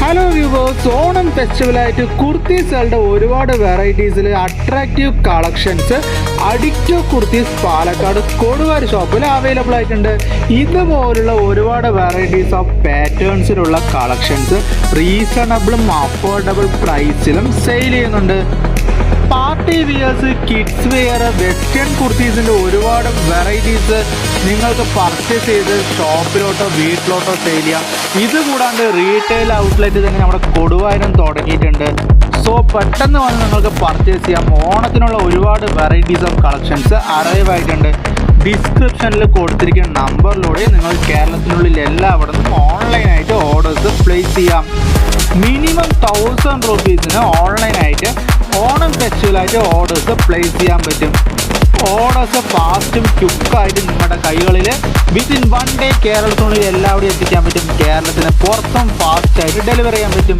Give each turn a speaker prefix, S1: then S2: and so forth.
S1: Hello viewers, Onam ഫെസ്റ്റിവലായിട്ട് കുർത്തീസുകളുടെ ഒരുപാട് വെറൈറ്റീസിൽ attractive collections addictive kurtis Palakkad കൊടുവാർ ഷോപ്പിൽ അവൈലബിൾ ആയിട്ടുണ്ട്. ഇതുപോലുള്ള ഒരുപാട് വെറൈറ്റീസ് ഓഫ് പാറ്റേൺസിലുള്ള കളക്ഷൻസ് റീസണബിളും അഫോർഡബിൾ പ്രൈസിലും സെയിൽ ചെയ്യുന്നുണ്ട്. Party wears, kids wear, western കുർത്തീസിൻ്റെ ഒരുപാട് വെറൈറ്റീസ് നിങ്ങൾക്ക് പർച്ചേസ് ചെയ്ത് ഷോപ്പിലോട്ടോ വീട്ടിലോട്ടോ സെയിൽ ചെയ്യാം. ഇതുകൂടാണ്ട് റീറ്റെയിൽ ഔട്ട്ലെറ്റ് തന്നെ നമ്മുടെ കൊടുവായൂരും തുടങ്ങിയിട്ടുണ്ട്. സോ പെട്ടെന്ന് വന്ന് നിങ്ങൾക്ക് പർച്ചേസ് ചെയ്യാം. ഓണത്തിനുള്ള ഒരുപാട് വെറൈറ്റീസ് ഓഫ് കളക്ഷൻസ് അറൈവ് ആയിട്ടുണ്ട്. ഡിസ്ക്രിപ്ഷനിൽ കൊടുത്തിരിക്കുന്ന നമ്പറിലൂടെ നിങ്ങൾ കേരളത്തിനുള്ളിൽ എല്ലായിടത്തും ഓൺലൈനായിട്ട് ഓർഡേഴ്സ് പ്ലേസ് ചെയ്യാം. മിനിമം 1000 റുപ്പീസിന് ഓൺലൈനായിട്ട് ഓണം ഫെസ്റ്റിവലായിട്ട് ഓർഡേഴ്സ് പ്ലേസ് ചെയ്യാൻ പറ്റും. ഓർഡേഴ്സ് ഫാസ്റ്റും ക്വിക്കായിട്ട് നിങ്ങളുടെ കൈകളിൽ വിത്തിൻ 1 ഡേ കേരളത്തിനുള്ളിൽ എല്ലാവിടെയും എത്തിക്കാൻ പറ്റും. കേരളത്തിന് പുറത്തും ഫാസ്റ്റായിട്ട് ഡെലിവറി ചെയ്യാൻ പറ്റും.